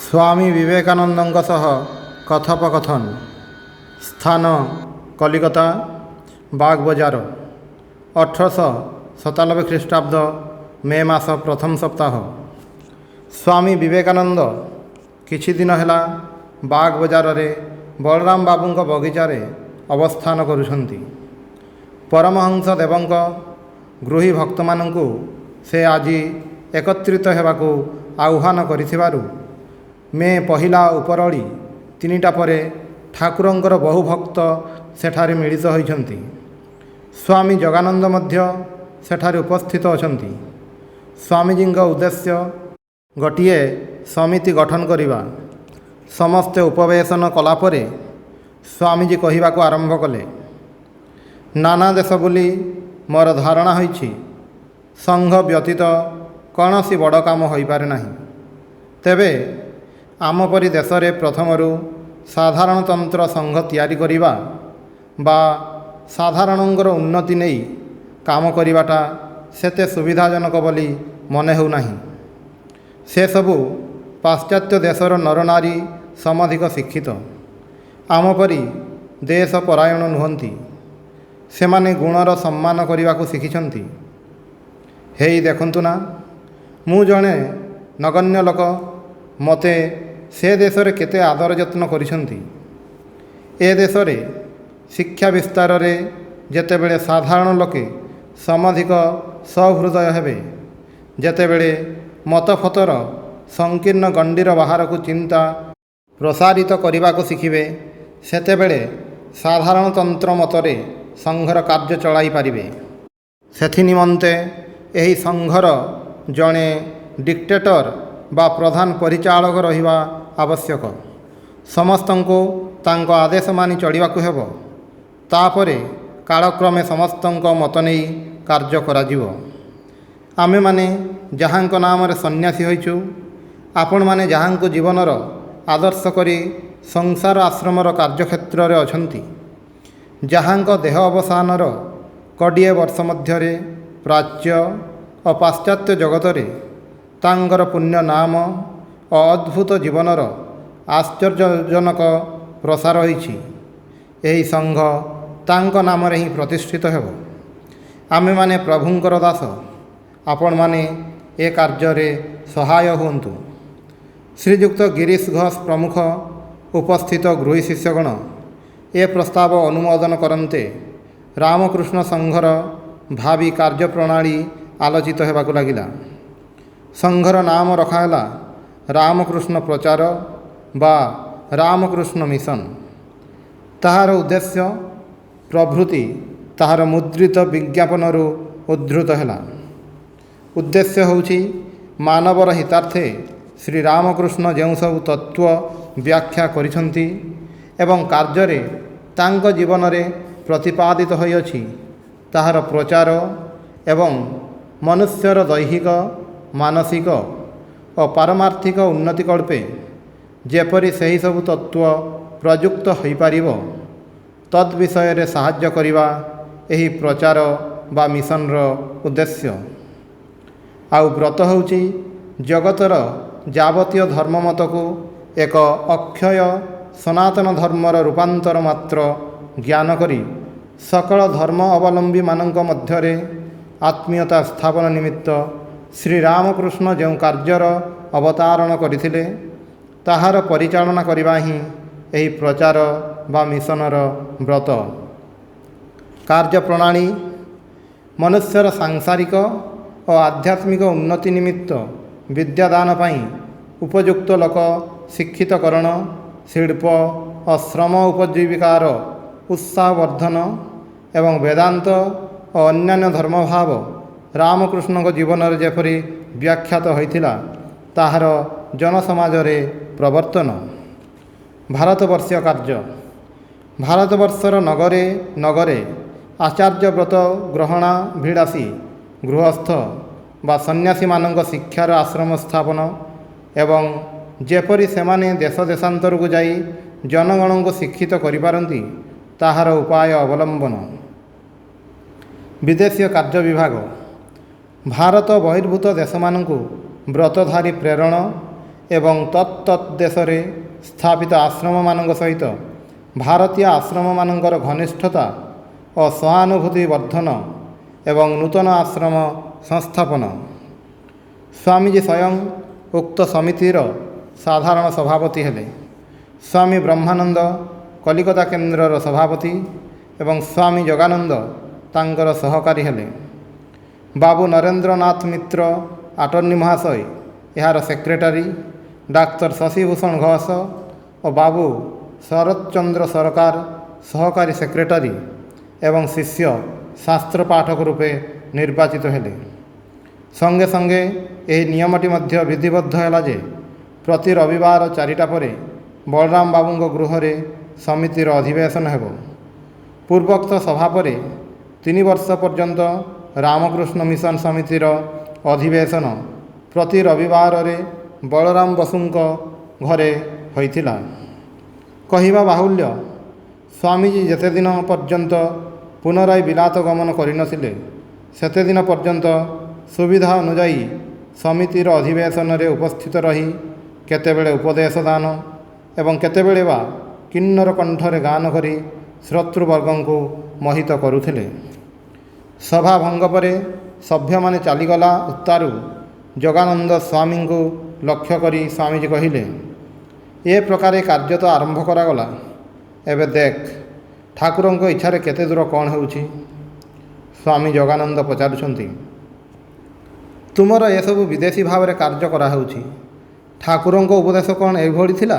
ସ୍ୱାମୀ ବିବେକାନନ୍ଦଙ୍କ ସହ କଥୋପକଥନ। ସ୍ଥାନ କଲିକତା, ବାଗବଜାର। 1897 ଖ୍ରୀଷ୍ଟାବ୍ଦ ମେ ମାସ ପ୍ରଥମ ସପ୍ତାହ। ସ୍ୱାମୀ ବିବେକାନନ୍ଦ କିଛି ଦିନ ହେଲା ବାଗବଜାରରେ ବଳରାମ ବାବୁଙ୍କ ବଗିଚାରେ ଅବସ୍ଥାନ କରୁଛନ୍ତି। ପରମହଂସ ଦେବଙ୍କ ଗୃହୀ ଭକ୍ତମାନଙ୍କୁ ସେ ଆଜି ଏକତ୍ରିତ ହେବାକୁ ଆହ୍ୱାନ କରିଥିବାରୁ ମେ ପହିଲା ଉପରଓଳି 3ଟା ପରେ ଠାକୁରଙ୍କର ବହୁ ଭକ୍ତ ସେଠାରେ ମିଳିତ ହୋଇଛନ୍ତି। ସ୍ୱାମୀ ଜଗାନନ୍ଦ ମଧ୍ୟ ସେଠାରେ ଉପସ୍ଥିତ ଅଛନ୍ତି। ସ୍ୱାମୀଜୀଙ୍କ ଉଦ୍ଦେଶ୍ୟ ଗୋଟିଏ ସମିତି ଗଠନ କରିବା। ସମସ୍ତେ ଉପବେଶନ କଲାପରେ ସ୍ୱାମୀଜୀ କହିବାକୁ ଆରମ୍ଭ କଲେ, ନାନା ଦେଶ ବୁଲି ମୋର ଧାରଣା ହୋଇଛି, ସଂଘ ବ୍ୟତୀତ କୌଣସି ବଡ଼ କାମ ହୋଇପାରେ ନାହିଁ। ତେବେ ଆମ ପରି ଦେଶରେ ପ୍ରଥମରୁ ସାଧାରଣତନ୍ତ୍ର ସଂଘ ତିଆରି କରିବା ବା ସାଧାରଣଙ୍କର ଉନ୍ନତି ନେଇ କାମ କରିବାଟା ସେତେ ସୁବିଧାଜନକ ବୋଲି ମନେ ହେଉନାହିଁ। ସେସବୁ ପାଶ୍ଚାତ୍ୟ ଦେଶର ନରନାରୀ ସମଧିକ ଶିକ୍ଷିତ। ଆମ ପରି ଦେଶ ପରାୟଣ ନୁହନ୍ତି। ସେମାନେ ଗୁଣର ସମ୍ମାନ କରିବାକୁ ଶିଖିଛନ୍ତି। ହେଇ ଦେଖନ୍ତୁ ନା, ମୁଁ ଜଣେ ନଗଣ୍ୟ ଲୋକ, ମୋତେ ସେ ଦେଶରେ କେତେ ଆଦର ଯତ୍ନ କରିଛନ୍ତି। ଏ ଦେଶରେ ଶିକ୍ଷା ବିସ୍ତାରରେ ଯେତେବେଳେ ସାଧାରଣ ଲୋକେ ସମଧିକ ସହୃଦୟ ହେବେ, ଯେତେବେଳେ ମତଫତର ସଂକୀର୍ଣ୍ଣ ଗଣ୍ଡିର ବାହାରକୁ ଚିନ୍ତା ପ୍ରସାରିତ କରିବାକୁ ଶିଖିବେ, ସେତେବେଳେ ସାଧାରଣତନ୍ତ୍ର ମତରେ ସଂଘର କାର୍ଯ୍ୟ ଚଳାଇ ପାରିବେ। ସେଥିନିମନ୍ତେ ଏହି ସଂଘର ଜଣେ ଡିକ୍ଟେଟର ବା ପ୍ରଧାନ ପରିଚାଳକ ରହିବା ଆବଶ୍ୟକ। ସମସ୍ତଙ୍କୁ ତାଙ୍କ ଆଦେଶ ମାନି ଚଳିବାକୁ ହେବ। ତାପରେ କାଳକ୍ରମେ ସମସ୍ତଙ୍କ ମତ ନେଇ କାର୍ଯ୍ୟ କରାଯିବ। ଆମେମାନେ ଯାହାଙ୍କ ନାମରେ ସନ୍ନ୍ୟାସୀ ହୋଇଛୁ, ଆପଣମାନେ ଯାହାଙ୍କୁ ଜୀବନର ଆଦର୍ଶ କରି ସଂସାର ଆଶ୍ରମର କାର୍ଯ୍ୟକ୍ଷେତ୍ରରେ ଅଛନ୍ତି, ଯାହାଙ୍କ ଦେହ ଅବସାନର କୋଡ଼ିଏ ବର୍ଷ ମଧ୍ୟରେ ପ୍ରାଚ୍ୟ ଓ ପାଶ୍ଚାତ୍ୟ ଜଗତରେ ତାଙ୍କର ପୁଣ୍ୟ ନାମ ଓ ଅଦ୍ଭୁତ ଜୀବନର ଆଶ୍ଚର୍ଯ୍ୟଜନକ ପ୍ରସାର ହୋଇଛି, ଏହି ସଂଘ ତାଙ୍କ ନାମରେ ହିଁ ପ୍ରତିଷ୍ଠିତ ହେବ। ଆମେମାନେ ପ୍ରଭୁଙ୍କର ଦାସ। ଆପଣମାନେ ଏ କାର୍ଯ୍ୟରେ ସହାୟ ହୁଅନ୍ତୁ। ଶ୍ରୀଯୁକ୍ତ ଗିରୀଶ ଘୋଷ ପ୍ରମୁଖ ଉପସ୍ଥିତ ଗୃହୀ ଶିଷ୍ୟଗଣ ଏ ପ୍ରସ୍ତାବ ଅନୁମୋଦନ କରନ୍ତେ ରାମକୃଷ୍ଣ ସଂଘର ଭାବି କାର୍ଯ୍ୟପ୍ରଣାଳୀ ଆଲୋଚିତ ହେବାକୁ ଲାଗିଲା। ସଂଘର ନାମ ରଖାହେଲା ରାମକୃଷ୍ଣ ପ୍ରଚାର ବା ରାମକୃଷ୍ଣ ମିଶନ। ତାହାର ଉଦ୍ଦେଶ୍ୟ ପ୍ରଭୃତି ତାହାର ମୁଦ୍ରିତ ବିଜ୍ଞାପନରୁ ଉଦ୍ଧୃତ ହେଲା। ଉଦ୍ଦେଶ୍ୟ ହେଉଛି ମାନବର ହିତାର୍ଥେ ଶ୍ରୀରାମକୃଷ୍ଣ ଯେଉଁ ସବୁ ତତ୍ତ୍ୱ ବ୍ୟାଖ୍ୟା କରିଛନ୍ତି ଏବଂ କାର୍ଯ୍ୟରେ ତାଙ୍କ ଜୀବନରେ ପ୍ରତିପାଦିତ ହୋଇଅଛି, ତାହାର ପ୍ରଚାର ଏବଂ ମନୁଷ୍ୟର ଦୈହିକ, ମାନସିକ ଓ ପାରମାର୍ଥିକ ଉନ୍ନତି କଳ୍ପେ ଯେପରି ସେହିସବୁ ତତ୍ତ୍ୱ ପ୍ରଯୁକ୍ତ ହୋଇପାରିବ, ତଦ୍ ବିଷୟରେ ସାହାଯ୍ୟ କରିବା ଏହି ପ୍ରଚାର ବା ମିଶନର ଉଦ୍ଦେଶ୍ୟ। ଆଉ ବ୍ରତ ହେଉଛି ଜଗତର ଯାବତୀୟ ଧର୍ମମତକୁ ଏକ ଅକ୍ଷୟ ସନାତନ ଧର୍ମର ରୂପାନ୍ତର ମାତ୍ର ଜ୍ଞାନ କରି ସକଳ ଧର୍ମ ଅବଲମ୍ବୀମାନଙ୍କ ମଧ୍ୟରେ ଆତ୍ମୀୟତା ସ୍ଥାପନ ନିମିତ୍ତ ଶ୍ରୀରାମକୃଷ୍ଣ ଯେଉଁ କାର୍ଯ୍ୟର ଅବତାରଣ କରିଥିଲେ, ତାହାର ପରିଚାଳନା କରିବା ହିଁ ଏହି ପ୍ରଚାର ବା ମିଶନର ବ୍ରତ। କାର୍ଯ୍ୟପ୍ରଣାଳୀ ମନୁଷ୍ୟର ସାଂସାରିକ ଓ ଆଧ୍ୟାତ୍ମିକ ଉନ୍ନତି ନିମିତ୍ତ ବିଦ୍ୟାଦାନ ପାଇଁ ଉପଯୁକ୍ତ ଲୋକ ଶିକ୍ଷିତକରଣ, ଶିଳ୍ପ ଓ ଶ୍ରମ ଉପଜୀବିକାର ଉତ୍ସାହ ବର୍ଦ୍ଧନ ଏବଂ ବେଦାନ୍ତ ଓ ଅନ୍ୟାନ୍ୟ ଧର୍ମଭାବ ରାମକୃଷ୍ଣଙ୍କ ଜୀବନରେ ଯେପରି ବ୍ୟାଖ୍ୟାତ ହୋଇଥିଲା, ତାହାର ଜନସମାଜରେ ପ୍ରବର୍ତ୍ତନ। ଭାରତବର୍ଷୀୟ କାର୍ଯ୍ୟ। ଭାରତବର୍ଷର ନଗରେ ନଗରେ ଆଚାର୍ଯ୍ୟବ୍ରତ ଗ୍ରହଣାଭିଳାଷୀ ଗୃହସ୍ଥ ବା ସନ୍ନ୍ୟାସୀମାନଙ୍କ ଶିକ୍ଷାର ଆଶ୍ରମ ସ୍ଥାପନ ଏବଂ ଯେପରି ସେମାନେ ଦେଶ ଦେଶାନ୍ତରକୁ ଯାଇ ଜନଗଣଙ୍କୁ ଶିକ୍ଷିତ କରିପାରନ୍ତି, ତାହାର ଉପାୟ ଅବଲମ୍ବନ। ବିଦେଶୀୟ କାର୍ଯ୍ୟ ବିଭାଗ। ଭାରତ ବହିର୍ଭୂତ ଦେଶମାନଙ୍କୁ ବ୍ରତଧାରୀ ପ୍ରେରଣ ଏବଂ ତତ୍ତତ୍ ଦେଶରେ ସ୍ଥାପିତ ଆଶ୍ରମମାନଙ୍କ ସହିତ ଭାରତୀୟ ଆଶ୍ରମମାନଙ୍କର ଘନିଷ୍ଠତା ଓ ସହାନୁଭୂତି ବର୍ଦ୍ଧନ ଏବଂ ନୂତନ ଆଶ୍ରମ ସଂସ୍ଥାପନ। ସ୍ୱାମୀଜୀ ସ୍ୱୟଂ ଉକ୍ତ ସମିତିର ସାଧାରଣ ସଭାପତି ହେଲେ। ସ୍ୱାମୀ ବ୍ରହ୍ମାନନ୍ଦ କଲିକତା କେନ୍ଦ୍ରର ସଭାପତି ଏବଂ ସ୍ୱାମୀ ଯୋଗାନନ୍ଦ ତାଙ୍କର ସହକାରୀ ହେଲେ। ବାବୁ ନରେନ୍ଦ୍ରନାଥ ମିତ୍ର ଆଟର୍ଣ୍ଣି ମହାଶୟ ଏହାର ସେକ୍ରେଟାରୀ, ଡାକ୍ତର ଶଶିଭୂଷଣ ଘୋଷ ଓ ବାବୁ ଶରତଚନ୍ଦ୍ର ସରକାର ସହକାରୀ ସେକ୍ରେଟାରୀ ଏବଂ ଶିଷ୍ୟ ଶାସ୍ତ୍ର ପାଠକ ରୂପେ ନିର୍ବାଚିତ ହେଲେ। ସଙ୍ଗେ ସଙ୍ଗେ ଏହି ନିୟମଟି ମଧ୍ୟ ବିଧିବଦ୍ଧ ହେଲା ଯେ ପ୍ରତି ରବିବାର 4ଟା ପରେ ବଳରାମ ବାବୁଙ୍କ ଗୃହରେ ସମିତିର ଅଧିବେଶନ ହେବ। ପୂର୍ବୋକ୍ତ ସଭା ପରେ 3 ବର୍ଷ ପର୍ଯ୍ୟନ୍ତ ରାମକୃଷ୍ଣ ମିଶନ ସମିତିର ଅଧିବେଶନ ପ୍ରତି ରବିବାରରେ ବଳରାମ ବସୁଙ୍କ ଘରେ ହୋଇଥିଲା। କହିବା ବାହୁଲ୍ୟ, ସ୍ୱାମୀଜୀ ଯେତେଦିନ ପର୍ଯ୍ୟନ୍ତ ପୁନରାୟ ବିଲାତ ଗମନ କରିନଥିଲେ ସେତେଦିନ ପର୍ଯ୍ୟନ୍ତ ସୁବିଧା ଅନୁଯାୟୀ ସମିତିର ଅଧିବେଶନରେ ଉପସ୍ଥିତ ରହି କେତେବେଳେ ଉପଦେଶ ଦାନ ଏବଂ କେତେବେଳେ ବା କିନ୍ନର କଣ୍ଠରେ ଗାନ କରି ଶ୍ରୋତୃବର୍ଗଙ୍କୁ ମୋହିତ କରୁଥିଲେ। ସଭା ଭଙ୍ଗ ପରେ ସଭ୍ୟମାନେ ଚାଲିଗଲା ଉତ୍ତାରୁ ଯୋଗାନନ୍ଦ ସ୍ୱାମୀଙ୍କୁ ଲକ୍ଷ୍ୟ କରି ସ୍ୱାମୀଜୀ କହିଲେ, ଏ ପ୍ରକାର କାର୍ଯ୍ୟ ତ ଆରମ୍ଭ କରାଗଲା, ଏବେ ଦେଖ ଠାକୁରଙ୍କ ଇଚ୍ଛାରେ କେତେ ଦୂର କ'ଣ ହେଉଛି। ସ୍ୱାମୀ ଯୋଗାନନ୍ଦ ପଚାରୁଛନ୍ତି, ତୁମର ଏସବୁ ବିଦେଶୀ ଭାବରେ କାର୍ଯ୍ୟ କରାହେଉଛି, ଠାକୁରଙ୍କ ଉପଦେଶ କ'ଣ ଏଭଳି ଥିଲା?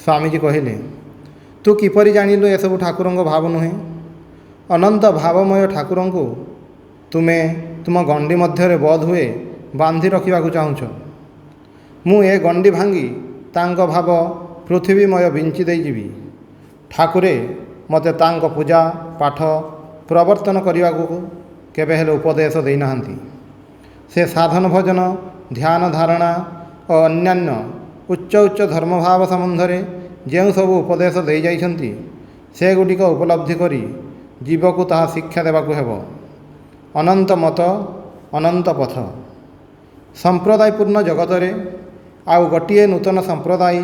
ସ୍ୱାମୀଜୀ କହିଲେ, ତୁ କିପରି ଜାଣିଲୁ ଏସବୁ ଠାକୁରଙ୍କ ଭାବ ନୁହେଁ? ଅନନ୍ତ ଭାବମୟ ଠାକୁରଙ୍କୁ ତୁମେ ତୁମ ଗଣ୍ଡି ମଧ୍ୟରେ ବୋଧହୁଏ ବାନ୍ଧି ରଖିବାକୁ ଚାହୁଁଛ। ମୁଁ ଏ ଗଣ୍ଡି ଭାଙ୍ଗି ତାଙ୍କ ଭାବ ପୃଥିବୀମୟ ବିଞ୍ଚି ଦେଇଯିବି। ଠାକୁରେ ମୋତେ ତାଙ୍କ ପୂଜା ପାଠ ପ୍ରବର୍ତ୍ତନ କରିବାକୁ କେବେ ହେଲେ ଉପଦେଶ ଦେଇନାହାନ୍ତି। ସେ ସାଧନ ଭଜନ, ଧ୍ୟାନ ଧାରଣା ଓ ଅନ୍ୟାନ୍ୟ ଉଚ୍ଚ ଉଚ୍ଚ ଧର୍ମଭାବ ସମ୍ବନ୍ଧରେ ଯେଉଁ ସବୁ ଉପଦେଶ ଦେଇଯାଇଛନ୍ତି ସେଗୁଡ଼ିକ ଉପଲବ୍ଧି କରି ଜୀବକୁ ତାହା ଶିକ୍ଷା ଦେବାକୁ ହେବ। ଅନନ୍ତ ମତ, ଅନନ୍ତ ପଥ। ସମ୍ପ୍ରଦାୟପୂର୍ଣ୍ଣ ଜଗତରେ ଆଉ ଗୋଟିଏ ନୂତନ ସମ୍ପ୍ରଦାୟ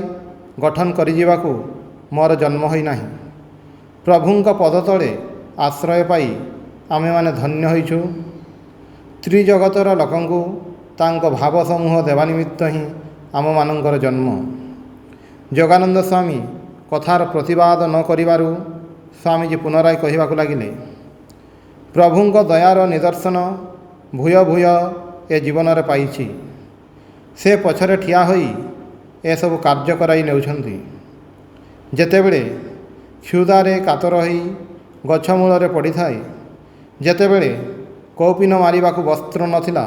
ଗଠନ କରିଯିବାକୁ ମୋର ଜନ୍ମ ହୋଇନାହିଁ। ପ୍ରଭୁଙ୍କ ପଦତଳେ ଆଶ୍ରୟ ପାଇ ଆମେମାନେ ଧନ୍ୟ ହୋଇଛୁ। ତ୍ରିଜଗତର ଲୋକଙ୍କୁ ତାଙ୍କ ଭାବ ସମୂହ ଦେବା ନିମିତ୍ତ ହିଁ ଆମମାନଙ୍କର ଜନ୍ମ। ଯୋଗାନନ୍ଦ ସ୍ୱାମୀ କଥାର ପ୍ରତିବାଦ ନ କରିବାରୁ ସ୍ୱାମୀଜୀ ପୁନରାୟ କହିବାକୁ ଲାଗିଲେ, ପ୍ରଭୁଙ୍କ ଦୟାର ନିଦର୍ଶନ ଭୂୟ ଭୂୟ ଏ ଜୀବନରେ ପାଇଛି। ସେ ପଛରେ ଠିଆ ହୋଇ ଏସବୁ କାର୍ଯ୍ୟ କରାଇ ନେଉଛନ୍ତି। ଯେତେବେଳେ କ୍ଷୁଧାରେ କାତର ହୋଇ ଗଛ ମୂଳରେ ପଡ଼ିଥାଏ, ଯେତେବେଳେ କୌପିନ ମାରିବାକୁ ବସ୍ତ୍ର ନଥିଲା,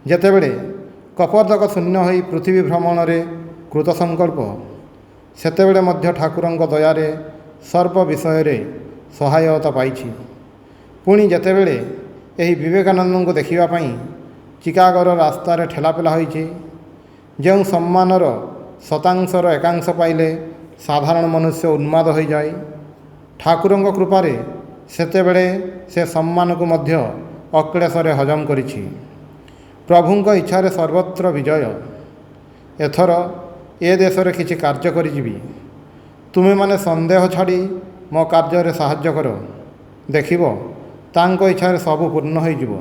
ଯେତେବେଳେ କପର୍ଦ୍ଦକ ଶୂନ୍ୟ ହୋଇ ପୃଥିବୀ ଭ୍ରମଣରେ କୃତସଙ୍କଳ୍ପ, ସେତେବେଳେ ମଧ୍ୟ ଠାକୁରଙ୍କ ଦୟାରେ ସର୍ବ ବିଷୟରେ ସହାୟତା ପାଇଛି। ପୁଣି ଯେତେବେଳେ ଏହି ବିବେକାନନ୍ଦଙ୍କୁ ଦେଖିବା ପାଇଁ ଚିକାଗୋର ରାସ୍ତାରେ ଠେଲାପେଲା ହୋଇଛି, ଯେଉଁ ସମ୍ମାନର ଶତାଂଶର ଏକାଂଶ ପାଇଲେ ସାଧାରଣ ମନୁଷ୍ୟ ଉନ୍ମାଦ ହୋଇଯାଏ, ଠାକୁରଙ୍କ କୃପାରେ ସେତେବେଳେ ସେ ସମ୍ମାନକୁ ମଧ୍ୟ ଅକ୍ଳେଶରେ ହଜମ କରିଛି। ପ୍ରଭୁଙ୍କ ଇଚ୍ଛାରେ ସର୍ବତ୍ର ବିଜୟ। ଏଥର ଏ ଦେଶରେ କିଛି କାର୍ଯ୍ୟ କରିଯିବି। ତୁମେମାନେ ସନ୍ଦେହ ଛାଡ଼ି ମୋ କାର୍ଯ୍ୟରେ ସାହାଯ୍ୟ କର, ଦେଖିବ ତାଙ୍କ ଇଚ୍ଛାରେ ସବୁ ପୂର୍ଣ୍ଣ ହୋଇଯିବ।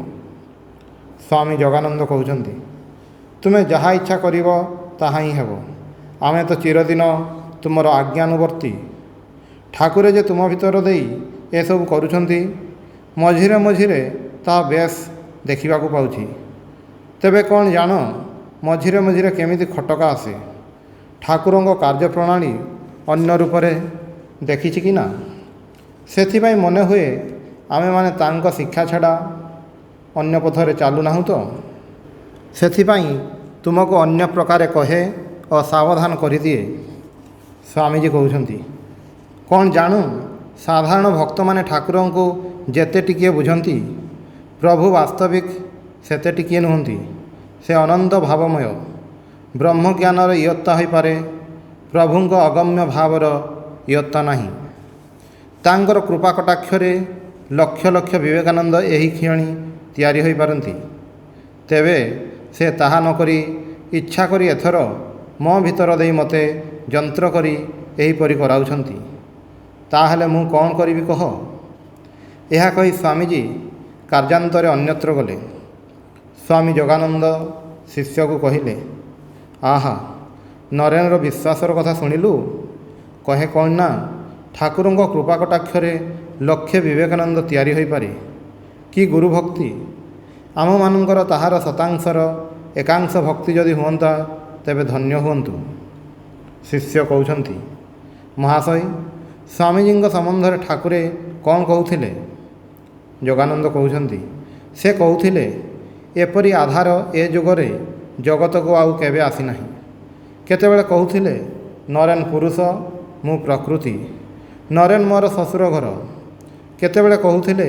ସ୍ୱାମୀ ଯୋଗାନନ୍ଦ କହୁଛନ୍ତି, ତୁମେ ଯାହା ଇଚ୍ଛା କରିବ ତାହା ହିଁ ହେବ। ଆମେ ତ ଚିରଦିନ ତୁମର ଆଜ୍ଞାନୁବର୍ତ୍ତୀ। ଠାକୁରେ ଯେ ତୁମ ଭିତର ଦେଇ ଏସବୁ କରୁଛନ୍ତି, ମଝିରେ ମଝିରେ ତାହା ବେଶ ଦେଖିବାକୁ ପାଉଛି। ତେବେ କ'ଣ ଜାଣ, ମଝିରେ ମଝିରେ କେମିତି ଖଟକା ଆସେ। ଠାକୁରଙ୍କ କାର୍ଯ୍ୟପ୍ରଣାଳୀ ଅନ୍ୟ ରୂପରେ ଦେଖିଛି କି ନା? ସେଥିପାଇଁ ମନେ ହୁଏ ଆମେମାନେ ତାଙ୍କ ଶିକ୍ଷା ଛଡ଼ା ଅନ୍ୟ ପଥରେ ଚାଲୁନାହୁଁ ତ। ସେଥିପାଇଁ ତୁମକୁ ଅନ୍ୟ ପ୍ରକାରେ କହେ ଓ ସାବଧାନ କରିଦିଏ। ସ୍ୱାମୀଜୀ କହୁଛନ୍ତି, କ'ଣ ଜାଣୁ, ସାଧାରଣ ଭକ୍ତମାନେ ଠାକୁରଙ୍କୁ ଯେତେ ଟିକିଏ ବୁଝନ୍ତି, ପ୍ରଭୁ ବାସ୍ତବିକ ସେତେ ଟିକିଏ ନୁହନ୍ତି। ସେ ଅନନ୍ତ ଭାବମୟ। ବ୍ରହ୍ମଜ୍ଞାନର ଇୟତ୍ତା ହୋଇପାରେ, ପ୍ରଭୁଙ୍କ ଅଗମ୍ୟ ଭାବର ଇୟତ୍ତା ନାହିଁ। ତାଙ୍କର କୃପା କଟାକ୍ଷରେ ଲକ୍ଷ ଲକ୍ଷ ବିବେକାନନ୍ଦ ଏହି କ୍ଷଣି ତିଆରି ହୋଇପାରନ୍ତି। ତେବେ ସେ ତାହା ନ କରି ଇଚ୍ଛା କରି ଏଥର ମୋ ଭିତର ଦେଇ ମୋତେ ଯନ୍ତ୍ର କରି ଏହିପରି କରାଉଛନ୍ତି। ତାହେଲେ ମୁଁ କ'ଣ କରିବି କହ? ଏହା କହି ସ୍ୱାମୀଜୀ କାର୍ଯ୍ୟାନ୍ତରେ ଅନ୍ୟତ୍ର ଗଲେ। ସ୍ୱାମୀ ଯୋଗାନନ୍ଦ ଶିଷ୍ୟକୁ କହିଲେ, ଆହା, ନରେନର ବିଶ୍ୱାସର କଥା ଶୁଣିଲୁ? କହେ କ'ଣ ନା, ଠାକୁରଙ୍କ କୃପା କଟାକ୍ଷରେ ଲକ୍ଷେ ବିବେକାନନ୍ଦ ତିଆରି ହୋଇପାରେ। କି ଗୁରୁଭକ୍ତି! ଆମମାନଙ୍କର ତାହାର ଶତାଂଶର ଏକାଂଶ ଭକ୍ତି ଯଦି ହୁଅନ୍ତା ତେବେ ଧନ୍ୟ ହୁଅନ୍ତୁ। ଶିଷ୍ୟ କହୁଛନ୍ତି, ମହାଶୟ, ସ୍ୱାମୀଜୀଙ୍କ ସମ୍ବନ୍ଧରେ ଠାକୁରେ କ'ଣ କହୁଥିଲେ? ଯୋଗାନନ୍ଦ କହୁଛନ୍ତି, ସେ କହୁଥିଲେ, ଏପରି ଆଧାର ଏ ଯୁଗରେ ଜଗତକୁ ଆଉ କେବେ ଆସିନାହିଁ। କେତେବେଳେ କହୁଥିଲେ, ନରେନ ପୁରୁଷ, ମୁଁ ପ୍ରକୃତି, ନରେନ ମୋର ଶ୍ୱଶୁର ଘର। କେତେବେଳେ କହୁଥିଲେ,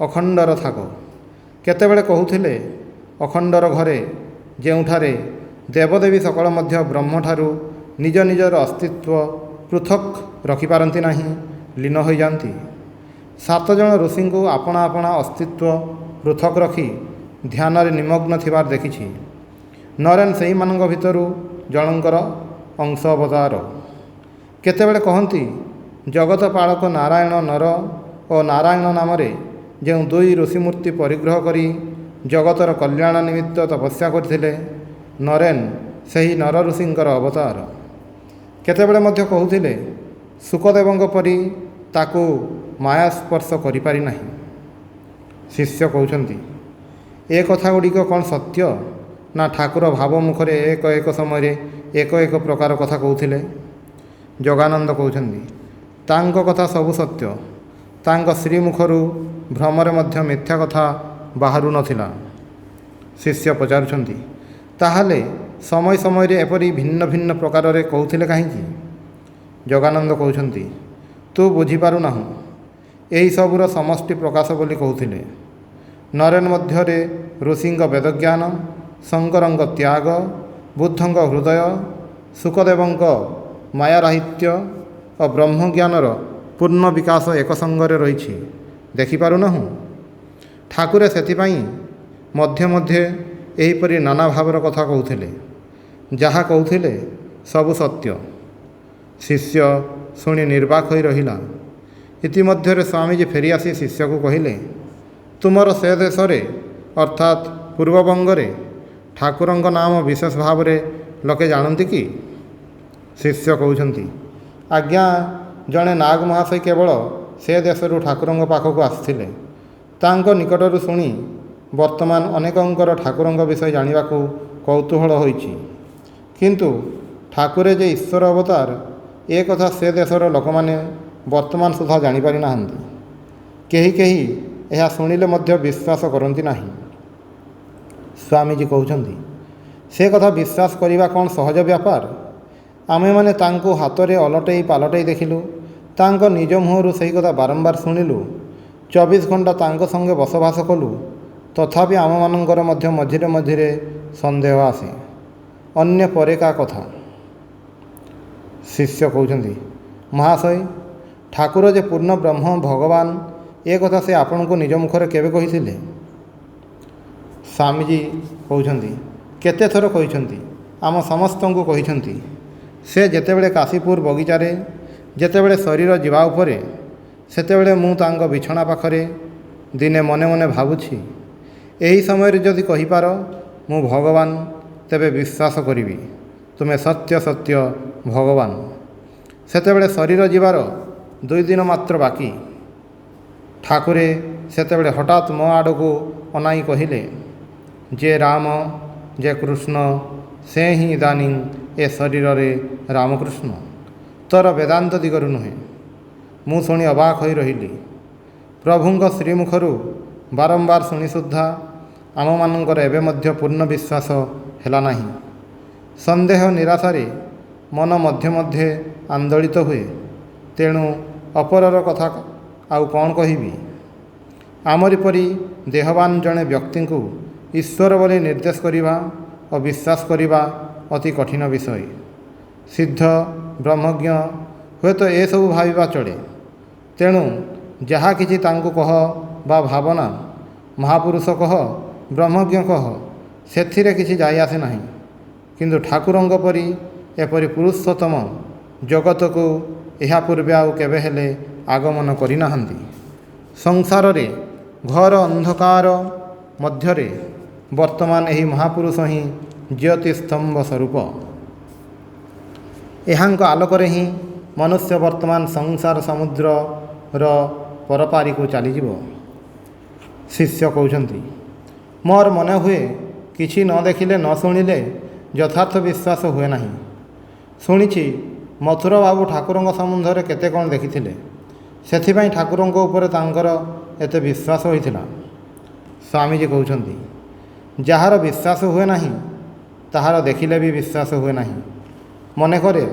ଅଖଣ୍ଡର ଥାକ। କେତେବେଳେ କହୁଥିଲେ, ଅଖଣ୍ଡର ଘରେ ଯେଉଁଠାରେ ଦେବଦେବୀ ସକଳ ମଧ୍ୟ ବ୍ରହ୍ମଠାରୁ ନିଜ ନିଜର ଅସ୍ତିତ୍ୱ ପୃଥକ୍ ରଖିପାରନ୍ତି ନାହିଁ, ଲୀନ ହୋଇଯାନ୍ତି। 7 ଜଣ ଋଷିଙ୍କୁ ଆପଣା ଆପଣା ଅସ୍ତିତ୍ୱ ପୃଥକ୍ ରଖି ଧ୍ୟାନରେ ନିମଗ୍ନ ଥିବାର ଦେଖିଛି। ନରେନ ସେହିମାନଙ୍କ ଭିତରୁ ଜଣଙ୍କର ଅଂଶ ଅବତାର। କେତେବେଳେ କହନ୍ତି, ଜଗତ ପାଳକ ନାରାୟଣ ନର ଓ ନାରାୟଣ ନାମରେ ଯେଉଁ 2 ଋଷିମୂର୍ତ୍ତି ପରିଗ୍ରହ କରି ଜଗତର କଲ୍ୟାଣ ନିମିତ୍ତ ତପସ୍ୟା କରିଥିଲେ, ନରେନ ସେହି ନର ଋଷିଙ୍କର ଅବତାର। କେତେବେଳେ ମଧ୍ୟ କହୁଥିଲେ, ଶୁକଦେବଙ୍କ ପରି ତାକୁ ମାୟା ସ୍ପର୍ଶ କରିପାରି ନାହିଁ। ଶିଷ୍ୟ କହୁଛନ୍ତି, ଏ କଥାଗୁଡ଼ିକ କ'ଣ ସତ୍ୟ, ନା ଠାକୁର ଭାବ ମୁଖରେ ଏକ ଏକ ସମୟରେ ଏକ ଏକ ପ୍ରକାର କଥା କହୁଥିଲେ? ଯୋଗାନନ୍ଦ କହୁଛନ୍ତି, ତାଙ୍କ କଥା ସବୁ ସତ୍ୟ। ତାଙ୍କ ଶ୍ରୀମୁଖରୁ ଭ୍ରମରେ ମଧ୍ୟ ମିଥ୍ୟା କଥା ବାହାରୁ ନଥିଲା। ଶିଷ୍ୟ ପଚାରୁଛନ୍ତି, ତାହେଲେ ସମୟ ସମୟରେ ଏପରି ଭିନ୍ନ ଭିନ୍ନ ପ୍ରକାରରେ କହୁଥିଲେ କାହିଁକି? ଯୋଗାନନ୍ଦ କହୁଛନ୍ତି, ତୁ ବୁଝିପାରୁନାହୁଁ। ଏହିସବୁର ସମଷ୍ଟି ପ୍ରକାଶ ବୋଲି କହୁଥିଲେ। ନରେନ ମଧ୍ୟରେ ଋଷିଙ୍କ ବେଦଜ୍ଞାନ, ଶଙ୍କରଙ୍କ ତ୍ୟାଗ, ବୁଦ୍ଧଙ୍କ ହୃଦୟ, ଶୁକଦେବଙ୍କ ମାୟାରାହିତ୍ୟ ଓ ବ୍ରହ୍ମଜ୍ଞାନର ପୂର୍ଣ୍ଣ ବିକାଶ ଏକ ସଙ୍ଗରେ ରହିଛି। ଦେଖିପାରୁନାହୁଁ? ଠାକୁରେ ସେଥିପାଇଁ ମଧ୍ୟେ ମଧ୍ୟେ ଏହିପରି ନାନା ଭାବର କଥା କହୁଥିଲେ। ଯାହା କହୁଥିଲେ ସବୁ ସତ୍ୟ। ଶିଷ୍ୟ ଶୁଣି ନିର୍ବାକ୍ ହୋଇ ରହିଲା। ଇତିମଧ୍ୟରେ ସ୍ୱାମୀଜୀ ଫେରିଆସି ଶିଷ୍ୟକୁ କହିଲେ, ତୁମର ସେ ଦେଶରେ ଅର୍ଥାତ୍ ପୂର୍ବବଙ୍ଗରେ ଠାକୁରଙ୍କ ନାମ ବିଶେଷ ଭାବରେ ଲୋକେ ଜାଣନ୍ତି କି? ଶିଷ୍ୟ କହୁଛନ୍ତି, ଆଜ୍ଞା, ଜଣେ ନାଗ ମହାଶୟ କେବଳ ସେ ଦେଶରୁ ଠାକୁରଙ୍କ ପାଖକୁ ଆସିଥିଲେ। ତାଙ୍କ ନିକଟରୁ ଶୁଣି ବର୍ତ୍ତମାନ ଅନେକଙ୍କର ଠାକୁରଙ୍କ ବିଷୟ ଜାଣିବାକୁ କୌତୂହଳ ହୋଇଛି। କିନ୍ତୁ ଠାକୁରେ ଯେ ଈଶ୍ୱର ଅବତାର, ଏ କଥା ସେ ଦେଶର ଲୋକମାନେ ବର୍ତ୍ତମାନ ସୁଦ୍ଧା ଜାଣିପାରି ନାହାନ୍ତି। କେହି କେହି ଏହା ଶୁଣିଲେ ମଧ୍ୟ ବିଶ୍ୱାସ କରନ୍ତି ନାହିଁ। ସ୍ୱାମୀଜୀ କହୁଛନ୍ତି, ସେ କଥା ବିଶ୍ୱାସ କରିବା କ'ଣ ସହଜ ବ୍ୟାପାର? ଆମେମାନେ ତାଙ୍କୁ ହାତରେ ଓଲଟେଇ ପାଲଟେଇ ଦେଖିଲୁ। ତାଙ୍କ ନିଜ ମୁହଁରୁ ସେହି କଥା ବାରମ୍ବାର ଶୁଣିଲୁ। 24 ଘଣ୍ଟା ତାଙ୍କ ସଙ୍ଗେ ବସବାସ କଲୁ। ତଥାପି ଆମମାନଙ୍କର ମଧ୍ୟ ମଝିରେ ମଝିରେ ସନ୍ଦେହ ଆସେ। ଅନ୍ୟ ପରେ କା କଥା। ଶିଷ୍ୟ କହୁଛନ୍ତି, ମହାଶୟ, ଠାକୁର ଯେ ପୂର୍ଣ୍ଣ ବ୍ରହ୍ମ ଭଗବାନ, ଏ କଥା ସେ ଆପଣଙ୍କୁ ନିଜ ମୁଖରେ କେବେ କହିଥିଲେ? ସ୍ୱାମୀଜୀ କହୁଛନ୍ତି, କେତେ ଥର କହିଛନ୍ତି, ଆମ ସମସ୍ତଙ୍କୁ କହିଛନ୍ତି। ସେ ଯେତେବେଳେ କାଶୀପୁର ବଗିଚାରେ ଯେତେବେଳେ ଶରୀର ଯିବା ଉପରେ, ସେତେବେଳେ ମୁଁ ତାଙ୍କ ବିଛଣା ପାଖରେ ଦିନେ ମନେ ମନେ ଭାବୁଛି, ଏହି ସମୟରେ ଯଦି କହିପାର ମୁଁ ଭଗବାନ, ତେବେ ବିଶ୍ୱାସ କରିବି ତୁମେ ସତ୍ୟ ସତ୍ୟ ଭଗବାନ। ସେତେବେଳେ ଶରୀର ଯିବାର 2 ଦିନ ମାତ୍ର ବାକି। ଠାକୁରେ ସେତେବେଳେ ହଠାତ୍ ମୋ ଆଡ଼କୁ ଅନାଇ କହିଲେ, ଯେ ରାମ, ଯେ କୃଷ୍ଣ, ସେ ହିଁ ଇଦାନୀଂ ଏ ଶରୀରରେ ରାମକୃଷ୍ଣ, ତୋର ବେଦାନ୍ତ ଦିଗରୁ ନୁହେଁ। ମୁଁ ଶୁଣି ଅବାକ୍ ହୋଇ ରହିଲି। ପ୍ରଭୁଙ୍କ ଶ୍ରୀମୁଖରୁ ବାରମ୍ବାର ଶୁଣି ସୁଦ୍ଧା ଆମମାନଙ୍କର ଏବେ ମଧ୍ୟ ପୂର୍ଣ୍ଣ ବିଶ୍ୱାସ ହେଲା ନାହିଁ। ସନ୍ଦେହ ନିରାଶାରେ ମନ ମଧ୍ୟେ ମଧ୍ୟେ ଆନ୍ଦୋଳିତ ହୁଏ। ତେଣୁ ଅପରର କଥା ଆଉ କ'ଣ କହିବି? ଆମରି ପରି ଦେହବାନ ଜଣେ ବ୍ୟକ୍ତିଙ୍କୁ ଈଶ୍ୱର ବୋଲି ନିର୍ଦ୍ଦେଶ କରିବା ଓ ବିଶ୍ୱାସ କରିବା ଅତି କଠିନ ବିଷୟ। ସିଦ୍ଧ ବ୍ରହ୍ମଜ୍ଞ ହୁଏତ ଏସବୁ ଭାବିବା ଚଳେ। ତେଣୁ ଯାହା କିଛି ତାଙ୍କୁ କହ ବା ଭାବନା, ମହାପୁରୁଷ କହ, ବ୍ରହ୍ମଜ୍ଞ କହ, ସେଥିରେ କିଛି ଯାଇ ଆସେ ନାହିଁ। କିନ୍ତୁ ଠାକୁରଙ୍କ ପରି ଏପରି ପୁରୁଷୋତ୍ତମ ଜଗତକୁ ଏହା ପୂର୍ବେ ଆଉ କେବେ ହେଲେ ଆଗମନ କରିନାହାନ୍ତି। ସଂସାରରେ ଘୋର ଅନ୍ଧକାର ମଧ୍ୟରେ ବର୍ତ୍ତମାନ ଏହି ମହାପୁରୁଷ ହିଁ ଜ୍ୟୋତି ସ୍ତମ୍ଭ ସ୍ୱରୂପ। ଏହାଙ୍କ ଆଲୋକରେ ହିଁ ମନୁଷ୍ୟ ବର୍ତ୍ତମାନ ସଂସାର ସମୁଦ୍ରର ପରପାରିକୁ ଚାଲିଯିବ। ଶିଷ୍ୟ କହୁଛନ୍ତି, ମୋର ମନେ ହୁଏ କିଛି ନ ଦେଖିଲେ ନ ଶୁଣିଲେ ଯଥାର୍ଥ ବିଶ୍ୱାସ ହୁଏ ନାହିଁ। ଶୁଣିଛି ମଥୁର ବାବୁ ଠାକୁରଙ୍କ ସମ୍ବନ୍ଧରେ କେତେ କ'ଣ ଦେଖିଥିଲେ, ସେଥିପାଇଁ ଠାକୁରଙ୍କ ଉପରେ ତାଙ୍କର ଏତେ ବିଶ୍ୱାସ ହୋଇଥିଲା। ସ୍ୱାମୀଜୀ କହୁଛନ୍ତି, ଯାହାର ବିଶ୍ୱାସ ହୁଏ ନାହିଁ ତାହାର ଦେଖିଲେ ବି ବିଶ୍ୱାସ ହୁଏ ନାହିଁ। ମନେକରେ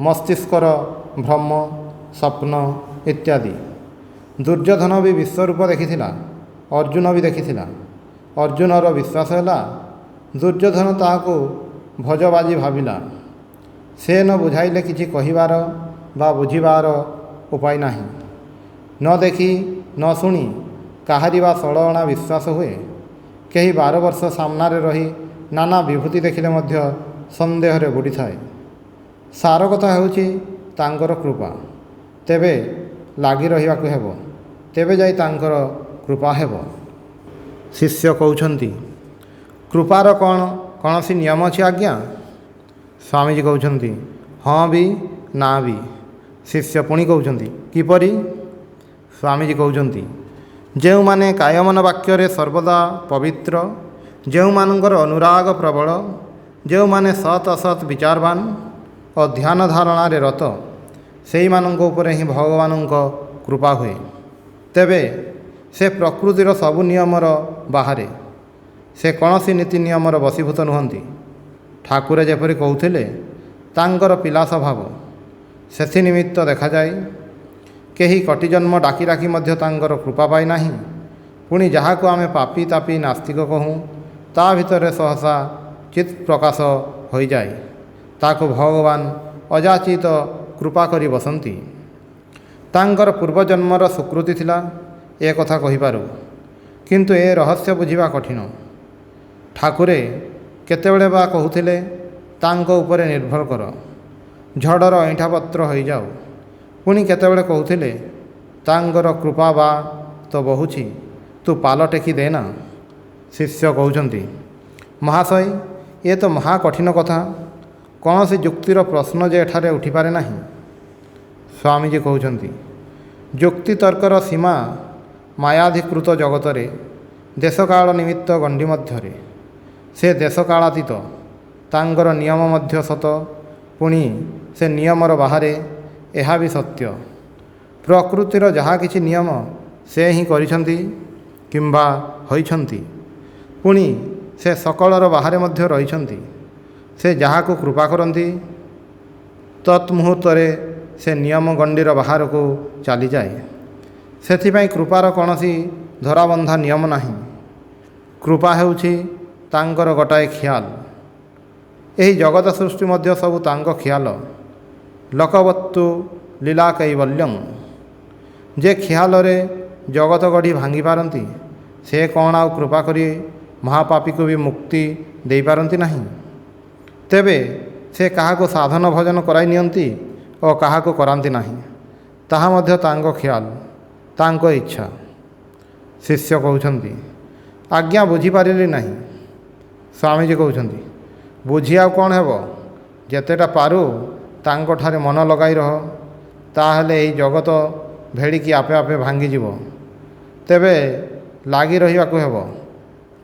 ମସ୍ତିଷ୍କର ଭ୍ରମ, ସ୍ୱପ୍ନ ଇତ୍ୟାଦି। ଦୁର୍ଯ୍ୟୋଧନ ବି ବିଶ୍ୱରୂପ ଦେଖିଥିଲା, ଅର୍ଜୁନ ବି ଦେଖିଥିଲା। ଅର୍ଜୁନର ବିଶ୍ୱାସ ହେଲା, ଦୁର୍ଯ୍ୟୋଧନ ତାହାକୁ ଭୋଜବାଜି ଭାବିଲା। ସେ ନ ବୁଝାଇଲେ କିଛି କହିବାର ବା ବୁଝିବାର ଉପାୟ ନାହିଁ। ନ ଦେଖି ନ ଶୁଣି କାହାରି ବା 16 ଅଣା ବିଶ୍ୱାସ ହୁଏ। କେହି 12 ବର୍ଷ ସାମ୍ନାରେ ରହି ନାନା ବିଭୂତି ଦେଖିଲେ ମଧ୍ୟ ସନ୍ଦେହରେ ବୁଡ଼ିଥାଏ। ସାର କଥା ହେଉଛି ତାଙ୍କର କୃପା। ତେବେ ଲାଗି ରହିବାକୁ ହେବ, ତେବେ ଯାଇ ତାଙ୍କର କୃପା ହେବ। ଶିଷ୍ୟ କହୁଛନ୍ତି, କୃପାର କ'ଣ କୌଣସି ନିୟମ ଅଛି ଆଜ୍ଞା? ସ୍ୱାମୀଜୀ କହୁଛନ୍ତି, ହଁ ବି ନା ବି। ଶିଷ୍ୟ ପୁଣି କହୁଛନ୍ତି, କିପରି? ସ୍ୱାମୀଜୀ କହୁଛନ୍ତି, ଯେଉଁମାନେ କାୟମନ ବାକ୍ୟରେ ସର୍ବଦା ପବିତ୍ର, ଯେଉଁମାନଙ୍କର ଅନୁରାଗ ପ୍ରବଳ, ଯେଉଁମାନେ ସତ୍ ଅସତ୍ ବିଚାରବାନ ଓ ଧ୍ୟାନ ଧାରଣାରେ ରତ, ସେହିମାନଙ୍କ ଉପରେ ହିଁ ଭଗବାନଙ୍କ କୃପା ହୁଏ। ତେବେ ସେ ପ୍ରକୃତିର ସବୁ ନିୟମର ବାହାରେ, ସେ କୌଣସି ନୀତି ନିୟମର ବଶୀଭୂତ ନୁହନ୍ତି। ଠାକୁରେ ଯେପରି କହୁଥିଲେ, ତାଙ୍କର ପିଲା ସ୍ୱଭାବ ସେଥି ନିମିତ୍ତ ଦେଖାଯାଏ। କେହି କୋଟି ଜନ୍ମ ଡାକି ଡାକି ମଧ୍ୟ ତାଙ୍କର କୃପା ପାଇ ନାହିଁ। ପୁଣି ଯାହାକୁ ଆମେ ପାପି ତାପି ନାସ୍ତିକ କହୁଁ, ତା ଭିତରେ ସହସା ଚିତ୍ ପ୍ରକାଶ ହୋଇଯାଏ। ତାକୁ ଭଗବାନ ଅଯାଚିତ କୃପା କରି ବସନ୍ତି। ତାଙ୍କର ପୂର୍ବଜନ୍ମର ସୁକୃତି ଥିଲା, ଏ କଥା କହିପାରୁ, କିନ୍ତୁ ଏ ରହସ୍ୟ ବୁଝିବା କଠିନ। ଠାକୁରେ କେତେବେଳେ ବା କହୁଥିଲେ, ତାଙ୍କ ଉପରେ ନିର୍ଭର କର, ଝଡ଼ର ଅଇଁଠା ପତ୍ର ହୋଇଯାଉ। ପୁଣି କେତେବେଳେ କହୁଥିଲେ, ତାଙ୍କର କୃପା ବା ତ ବହୁଛି, ତୁ ପାଲ ଟେକି ଦେନା। ଶିଷ୍ୟ କହୁଛନ୍ତି, ମହାଶୟ, ଏ ତ ମହା କଠିନ କଥା। କୌଣସି ଯୁକ୍ତିର ପ୍ରଶ୍ନ ଯେ ଏଠାରେ ଉଠିପାରେ ନାହିଁ। ସ୍ୱାମୀଜୀ କହୁଛନ୍ତି, ଯୁକ୍ତି ତର୍କର ସୀମା ମାୟାଧିକୃତ ଜଗତରେ, ଦେଶକାଳ ନିମିତ୍ତ ଗଣ୍ଡି ମଧ୍ୟରେ। ସେ ଦେଶକାଳାତୀତ, ତାଙ୍କର ନିୟମ ମଧ୍ୟ ସତ, ପୁଣି ସେ ନିୟମର ବାହାରେ, ଏହା ବି ସତ୍ୟ। ପ୍ରକୃତିର ଯାହା କିଛି ନିୟମ ସେ ହିଁ କରିଛନ୍ତି କିମ୍ବା ହୋଇଛନ୍ତି। ପୁଣି ସେ ସକଳର ବାହାରେ ମଧ୍ୟ ରହିଛନ୍ତି। ସେ ଯାହାକୁ କୃପା କରନ୍ତି, ତତ୍ମୁହୂର୍ତ୍ତରେ ସେ ନିୟମ ଗଣ୍ଡିର ବାହାରକୁ ଚାଲିଯାଏ। ସେଥିପାଇଁ କୃପାର କୌଣସି ଧରାବନ୍ଧା ନିୟମ ନାହିଁ। କୃପା ହେଉଛି ତାଙ୍କର ଗୋଟାଏ ଖିଆଲ। ଏହି ଜଗତ ସୃଷ୍ଟି ମଧ୍ୟ ସବୁ ତାଙ୍କ ଖିଆଲ। ଲୋକବତ୍ତୁ ଲୀଳା କୈବଲ୍ୟଂ। ଯେ ଖିଆଲରେ ଜଗତ ଗଢ଼ି ଭାଙ୍ଗି ପାରନ୍ତି, ସେ କ'ଣ ଆଉ କୃପା କରି ମହାପାପୀକୁ ବି ମୁକ୍ତି ଦେଇପାରନ୍ତି ନାହିଁ? ତେବେ ସେ କାହାକୁ ସାଧନ ଭଜନ କରାଇ ନିଅନ୍ତି ଓ କାହାକୁ କରାନ୍ତି ନାହିଁ, ତାହା ମଧ୍ୟ ତାଙ୍କ ଖିଆଲ, ତାଙ୍କ ଇଚ୍ଛା। ଶିଷ୍ୟ କହୁଛନ୍ତି, ଆଜ୍ଞା ବୁଝିପାରିଲି ନାହିଁ। ସ୍ୱାମୀଜୀ କହୁଛନ୍ତି, ବୁଝି ଆଉ କ'ଣ ହେବ? ଯେତେଟା ପାରୁ ତାଙ୍କଠାରେ ମନ ଲଗାଇ ରହ, ତାହେଲେ ଏହି ଜଗତ ଭେଡ଼ିକି ଆପେ ଆପେ ଭାଙ୍ଗିଯିବ। ତେବେ ଲାଗି ରହିବାକୁ ହେବ,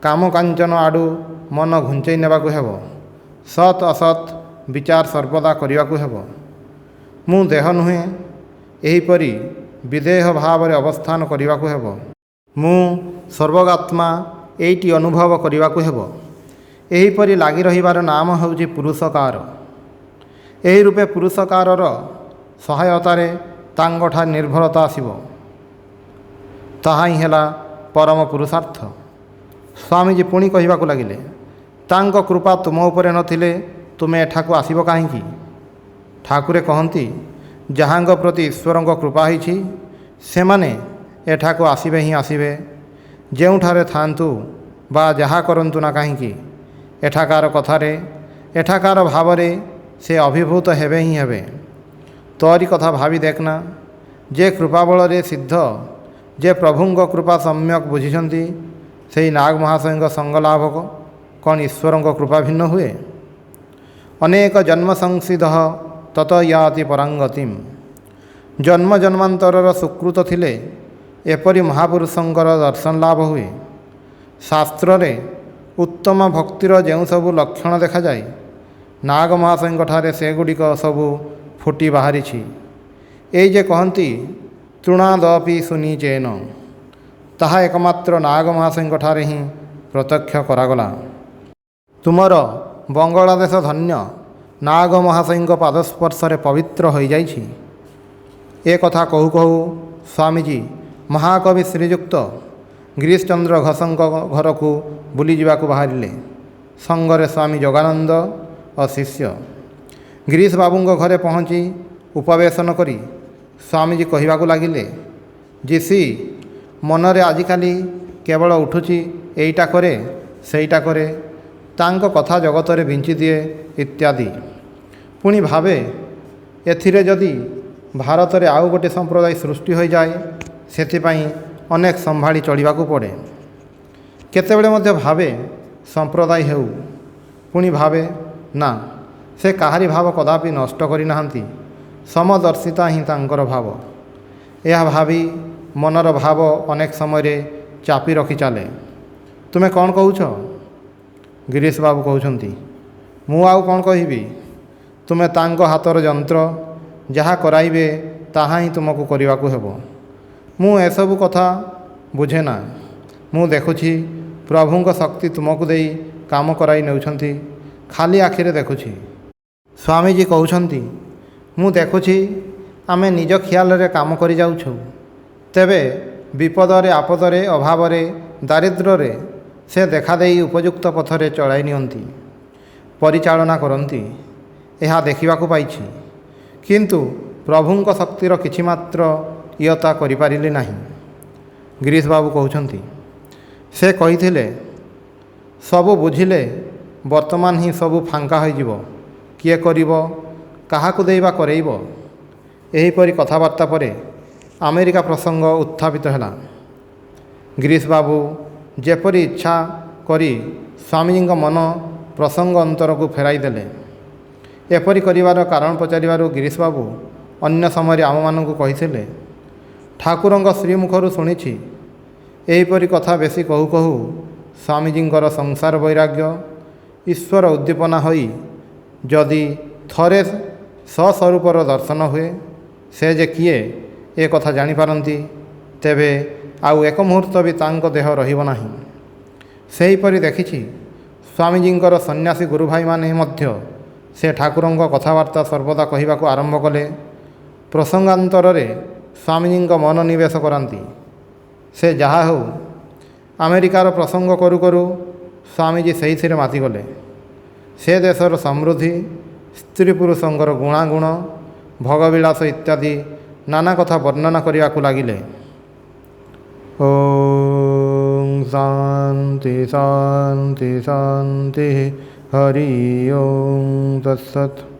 କାମ କାଞ୍ଚନ ଆଡ଼ୁ ମନ ଘୁଞ୍ଚେଇ ନେବାକୁ ହେବ, ସତ୍ ଅସତ୍ ବିଚାର ସର୍ବଦା କରିବାକୁ ହେବ। ମୁଁ ଦେହ ନୁହେଁ, ଏହିପରି ବିଦେହ ଭାବରେ ଅବସ୍ଥାନ କରିବାକୁ ହେବ। ମୁଁ ସର୍ବଗାତ୍ମା, ଏଇଟି ଅନୁଭବ କରିବାକୁ ହେବ। ଏହିପରି ଲାଗି ରହିବାର ନାମ ହେଉଛି ପୁରୁଷକାର। ଏହି ରୂପେ ପୁରୁଷକାରର ସହାୟତାରେ ତାଙ୍କଠାରେ ନିର୍ଭରତା ଆସିବ। ତାହା ହିଁ ହେଲା ପରମ ପୁରୁଷାର୍ଥ। ସ୍ୱାମୀଜୀ ପୁଣି କହିବାକୁ ଲାଗିଲେ, ତାଙ୍କ କୃପା ତୁମ ଉପରେ ନଥିଲେ ତୁମେ ଏଠାକୁ ଆସିବ କାହିଁକି? ଠାକୁରେ କହନ୍ତି, ଯାହାଙ୍କ ପ୍ରତି ଈଶ୍ୱରଙ୍କ କୃପା ହୋଇଛି, ସେମାନେ ଏଠାକୁ ଆସିବେ ହିଁ ଆସିବେ। ଯେଉଁଠାରେ ଥାଆନ୍ତୁ ବା ଯାହା କରନ୍ତୁ ନା କାହିଁକି, ଏଠାକାର କଥାରେ, ଏଠାକାର ଭାବରେ ସେ ଅଭିଭୂତ ହେବେ ହିଁ ହେବେ। ତୋରି କଥା ଭାବି ଦେଖନା, ଯେ କୃପାବଳରେ ସିଦ୍ଧ, ଯେ ପ୍ରଭୁଙ୍କ କୃପା ସମ୍ୟକ୍ ବୁଝିଛନ୍ତି, ସେହି ନାଗ ମହାଶୟଙ୍କ ସଙ୍ଗ ଲାଭ କ'ଣ ଈଶ୍ୱରଙ୍କ କୃପା ଭିନ୍ନ ହୁଏ? ଅନେକ ଜନ୍ମ ସଂସିଦ୍ଧ ତତ ୟାତି ପରାଙ୍ଗତିମ୍। ଜନ୍ମ ଜନ୍ମାନ୍ତରର ସୁକୃତ ଥିଲେ ଏପରି ମହାପୁରୁଷଙ୍କର ଦର୍ଶନ ଲାଭ ହୁଏ। ଶାସ୍ତ୍ରରେ ଉତ୍ତମ ଭକ୍ତିର ଯେଉଁ ସବୁ ଲକ୍ଷଣ ଦେଖାଯାଏ, ନାଗ ମହାଶୟଙ୍କଠାରେ ସେଗୁଡ଼ିକ ସବୁ ଫୁଟି ବାହାରିଛି। ଏଇ ଯେ କହନ୍ତି ତୃଣାଦପି ଶୁନି ଚେନ, ତାହା ଏକମାତ୍ର ନାଗ ମହାଶୟଙ୍କଠାରେ ହିଁ ପ୍ରତ୍ୟକ୍ଷ କରାଗଲା। ତୁମର ବଙ୍ଗଳାଦେଶ ଧନ୍ୟ, ନାଗ ମହାଶୟଙ୍କ ପାଦସ୍ପର୍ଶରେ ପବିତ୍ର ହୋଇଯାଇଛି। ଏ କଥା କହୁ କହୁ ସ୍ୱାମୀଜୀ ମହାକବି ଶ୍ରୀଯୁକ୍ତ ଗିରିଶଚନ୍ଦ୍ର ଘୋଷଙ୍କ ଘରକୁ ବୁଲିଯିବାକୁ ବାହାରିଲେ। ସଙ୍ଗରେ ସ୍ୱାମୀ ଯୋଗାନନ୍ଦ ଓ ଶିଷ୍ୟ। ଗିରୀଶ ବାବୁଙ୍କ ଘରେ ପହଞ୍ଚି ଉପବେଶନ କରି ସ୍ୱାମୀଜୀ କହିବାକୁ ଲାଗିଲେ, ଯୀଶି, ମନରେ ଆଜିକାଲି କେବଳ ଉଠୁଛି ଏଇଟା କରେ ସେଇଟା କରେ, ତାଙ୍କ କଥା ଜଗତରେ ବିଞ୍ଚିଦିଏ ଇତ୍ୟାଦି। ପୁଣି ଭାବେ ଏଥିରେ ଯଦି ଭାରତରେ ଆଉ ଗୋଟିଏ ସମ୍ପ୍ରଦାୟ ସୃଷ୍ଟି ହୋଇଯାଏ, ସେଥିପାଇଁ ଅନେକ ସମ୍ଭାଳି ଚଳିବାକୁ ପଡ଼େ। କେତେବେଳେ ମଧ୍ୟ ଭାବେ ସମ୍ପ୍ରଦାୟ ହେଉ, ପୁଣି ଭାବେ ନା, ସେ କାହାରି ଭାବ କଦାପି ନଷ୍ଟ କରିନାହାନ୍ତି, ସମଦର୍ଶିତା ହିଁ ତାଙ୍କର ଭାବ। ଏହା ଭାବି ମନର ଭାବ ଅନେକ ସମୟରେ ଚାପି ରଖି ଚାଲେ। ତୁମେ କ'ଣ କହୁଛ? ଗିରୀଶ ବାବୁ କହୁଛନ୍ତି, ମୁଁ ଆଉ କ'ଣ କହିବି? ତୁମେ ତାଙ୍କ ହାତର ଯନ୍ତ୍ର, ଯାହା କରାଇବେ ତାହା ହିଁ ତୁମକୁ କରିବାକୁ ହେବ। ମୁଁ ଏସବୁ କଥା ବୁଝେ ନା। ମୁଁ ଦେଖୁଛି ପ୍ରଭୁଙ୍କ ଶକ୍ତି ତୁମକୁ ଦେଇ କାମ କରାଇ ନେଉଛନ୍ତି, ଖାଲି ଆଖିରେ ଦେଖୁଛି। ସ୍ୱାମୀଜୀ କହୁଛନ୍ତି, ମୁଁ ଦେଖୁଛି ଆମେ ନିଜ ଖିଆଲରେ କାମ କରିଯାଉଛୁ, ତେବେ ବିପଦରେ ଆପଦରେ ଅଭାବରେ ଦାରିଦ୍ର୍ୟରେ ସେ ଦେଖାଦେଇ ଉପଯୁକ୍ତ ପଥରେ ଚଳାଇ ନିଅନ୍ତି, ପରିଚାଳନା କରନ୍ତି। ଏହା ଦେଖିବାକୁ ପାଇଛି। କିନ୍ତୁ ପ୍ରଭୁଙ୍କ ଶକ୍ତିର କିଛି ମାତ୍ର ଇୟତା କରିପାରିଲେ ନାହିଁ। ଗିରୀଶ ବାବୁ କହୁଛନ୍ତି, ସେ କହିଥିଲେ, ସବୁ ବୁଝିଲେ ବର୍ତ୍ତମାନ ହିଁ ସବୁ ଫାଙ୍କା ହୋଇଯିବ। କିଏ କରିବ, କାହାକୁ ଦେଇବା କରେଇବ? ଏହିପରି କଥାବାର୍ତ୍ତା ପରେ ଆମେରିକା ପ୍ରସଙ୍ଗ ଉତ୍ଥାପିତ ହେଲା। ଗିରୀଶ ବାବୁ ଯେପରି ଇଚ୍ଛା କରି ସ୍ୱାମୀଜୀଙ୍କ ମନ ପ୍ରସଙ୍ଗ ଅନ୍ତରକୁ ଫେରାଇ ଦେଲେ। ଏପରି କରିବାର କାରଣ ପଚାରିବାରୁ ଗିରୀଶ ବାବୁ ଅନ୍ୟ ସମୟରେ ଆମମାନଙ୍କୁ କହିଥିଲେ, ଠାକୁରଙ୍କ ଶ୍ରୀମୁଖରୁ ଶୁଣିଛି, ଏହିପରି କଥା ବେଶୀ କହୁ କହୁ ସ୍ୱାମୀଜୀଙ୍କର ସଂସାର ବୈରାଗ୍ୟ, ଈଶ୍ୱର ଉଦ୍ଦୀପନା ହୋଇ ଯଦି ଥରେ ସ୍ୱସ୍ୱରୂପର ଦର୍ଶନ ହୁଏ, ସେ ଯେ କିଏ ଏ କଥା ଜାଣିପାରନ୍ତି, ତେବେ ଆଉ ଏକ ମୁହୂର୍ତ୍ତ ବି ତାଙ୍କ ଦେହ ରହିବ ନାହିଁ। ସେହିପରି ଦେଖିଛି ସ୍ୱାମୀଜୀଙ୍କର ସନ୍ନ୍ୟାସୀ ଗୁରୁଭାଇମାନେ ମଧ୍ୟ ସେ ଠାକୁରଙ୍କ କଥାବାର୍ତ୍ତା ସର୍ବଦା କହିବାକୁ ଆରମ୍ଭ କଲେ। ପ୍ରସଙ୍ଗାନ୍ତରରେ ସ୍ୱାମୀଜୀଙ୍କ ମନୋନିବେଶ କରାନ୍ତି। ସେ ଯାହା ହେଉ, ଆମେରିକାର ପ୍ରସଙ୍ଗ କରୁ କରୁ ସ୍ୱାମୀଜୀ ସେଇଥିରେ ମାତିଗଲେ। ସେ ଦେଶର ସମୃଦ୍ଧି, ସ୍ତ୍ରୀ ପୁରୁଷଙ୍କର ଗୁଣାଗୁଣ, ଭୋଗବିଳାସ ଇତ୍ୟାଦି ନାନା କଥା ବର୍ଣ୍ଣନା କରିବାକୁ ଲାଗିଲେ। ଓଁ ଶାନ୍ତି ଶାନ୍ତି ଶାନ୍ତି, ହରି ଓଁ ତତ୍ସତ୍।